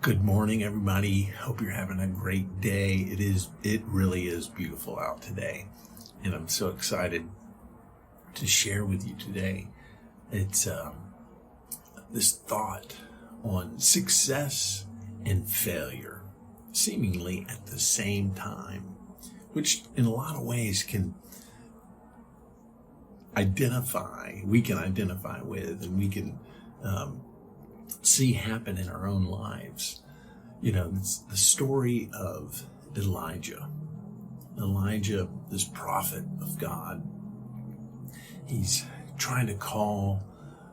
Good morning, everybody. Hope you're having a great day. It really is beautiful out today. And I'm so excited to share with you today. It's this thought on success and failure, seemingly at the same time, which in a lot of ways we can identify with, and we can see happen in our own lives. You know, it's the story of Elijah, this prophet of God. He's trying to call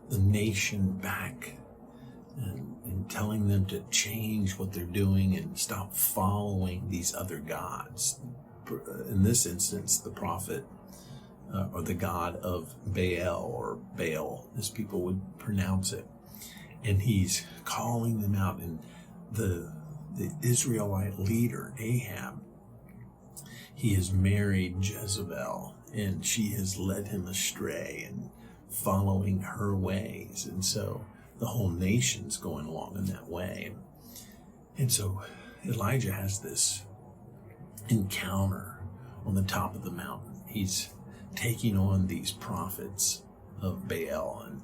the nation back and telling them to change what they're doing and stop following these other gods. In this instance, the prophet or the god of Baal, or Baal, as people would pronounce it. And he's calling them out. And the Israelite leader, Ahab, he has married Jezebel, and she has led him astray and following her ways. And so the whole nation's going along in that way. And so Elijah has this encounter on the top of the mountain. He's taking on these prophets of Baal, and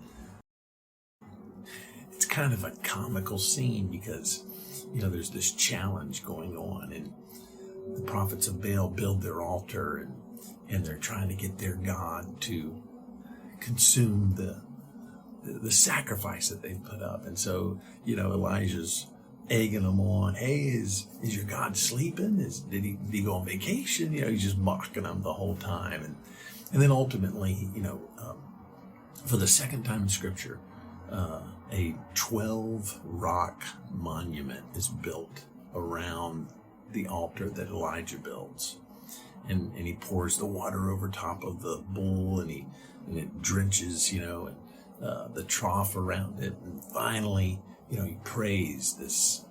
it's kind of a comical scene because, you know, there's this challenge going on, and the prophets of Baal build their altar, and they're trying to get their God to consume the sacrifice that they've put up. And so, you know, Elijah's egging them on. Hey, is your God sleeping? Did he go on vacation? You know, he's just mocking them the whole time. And then ultimately, you know, for the second time in Scripture, a 12 rock monument is built around the altar that Elijah builds. And he pours the water over top of the bowl, and it drenches, you know, the trough around it. And finally, you know, he prays this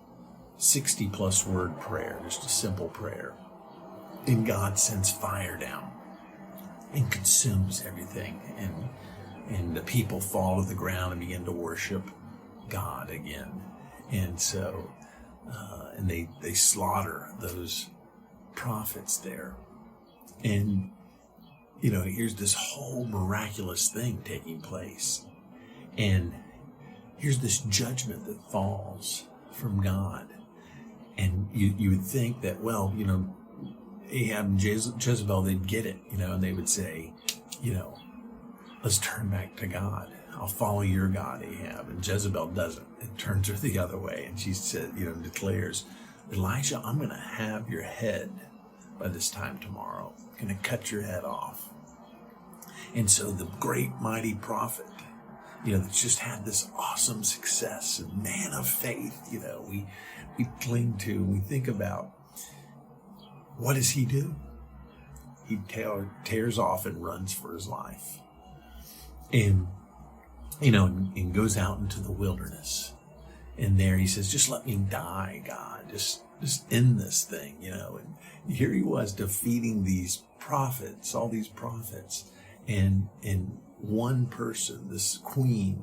60 plus word prayer, just a simple prayer. And God sends fire down and consumes everything. And the people fall to the ground and begin to worship God again. And so, and they slaughter those prophets there. And, you know, here's this whole miraculous thing taking place. And here's this judgment that falls from God. And you would think that, well, you know, Ahab and Jezebel, they'd get it, you know, and they would say, you know, let's turn back to God. I'll follow your God, Ahab. And Jezebel doesn't. It turns her the other way. And she said, you know, declares, Elijah, I'm going to have your head by this time tomorrow. I'm going to cut your head off. And so the great mighty prophet, you know, that's just had this awesome success, and man of faith, you know, we cling to, we think about, what does he do? He tears off and runs for his life. And, you know, and goes out into the wilderness. And there he says, just let me die, God. Just end this thing, you know. And here he was defeating these prophets, all these prophets. And one person, this queen,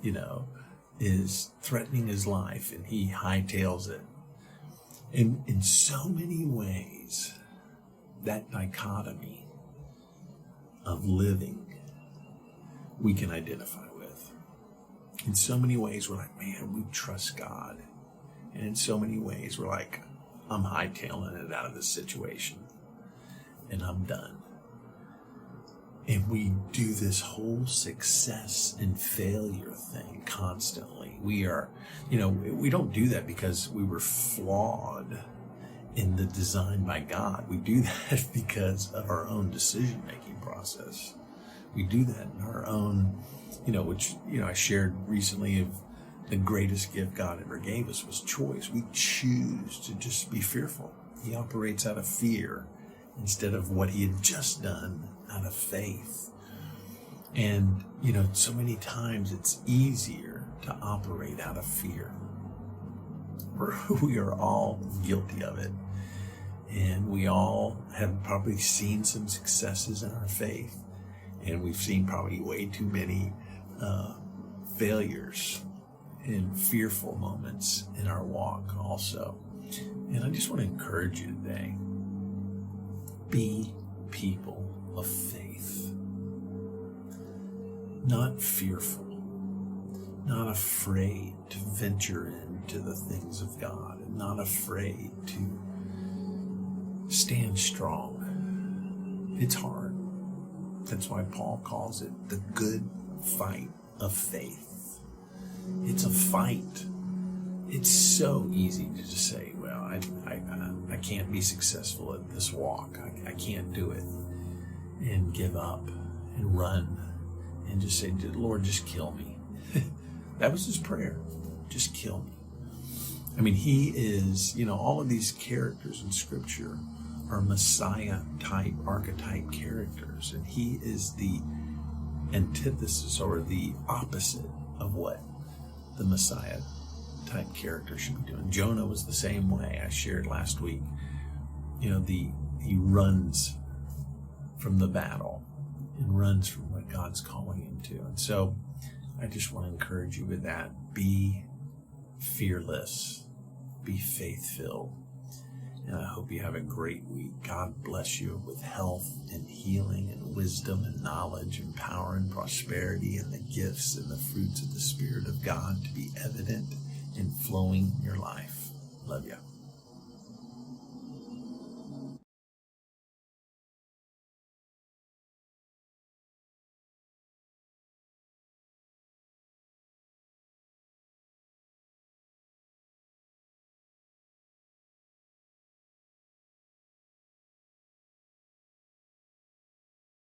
you know, is threatening his life, and he hightails it. And in so many ways, that dichotomy of living, we can identify with. In so many ways, we're like, man, we trust God. And in so many ways, we're like, I'm hightailing it out of this situation, and I'm done. And we do this whole success and failure thing constantly. We are, you know, we don't do that because we were flawed in the design by God. We do that because of our own decision-making process. We do that in our own, you know, which, you know, I shared recently of the greatest gift God ever gave us was choice. We choose to just be fearful. He operates out of fear instead of what he had just done out of faith. And, you know, so many times it's easier to operate out of fear. We are all guilty of it. And we all have probably seen some successes in our faith. And we've seen probably way too many failures. in fearful moments in our walk also. And I just want to encourage you today, be people of faith, not fearful, not afraid to venture into the things of God, and not afraid to stand strong. It's hard. That's why Paul calls it the good fight of faith. It's a fight. It's so easy to just say, well, I can't be successful at this walk. I can't do it. And give up and run and just say, Lord, just kill me. That was his prayer. Just kill me. I mean, he is, all of these characters in Scripture are Messiah-type, archetype characters. And he is the antithesis or the opposite of what the Messiah-type character should be doing. Jonah was the same way. I shared last week. He runs from the battle and runs from what God's calling him to. And so I just want to encourage you with that. Be fearless. Be faith-filled. And I hope you have a great week. God bless you with health and healing and wisdom and knowledge and power and prosperity and the gifts and the fruits of the Spirit of God to be evident and flowing in your life. Love you.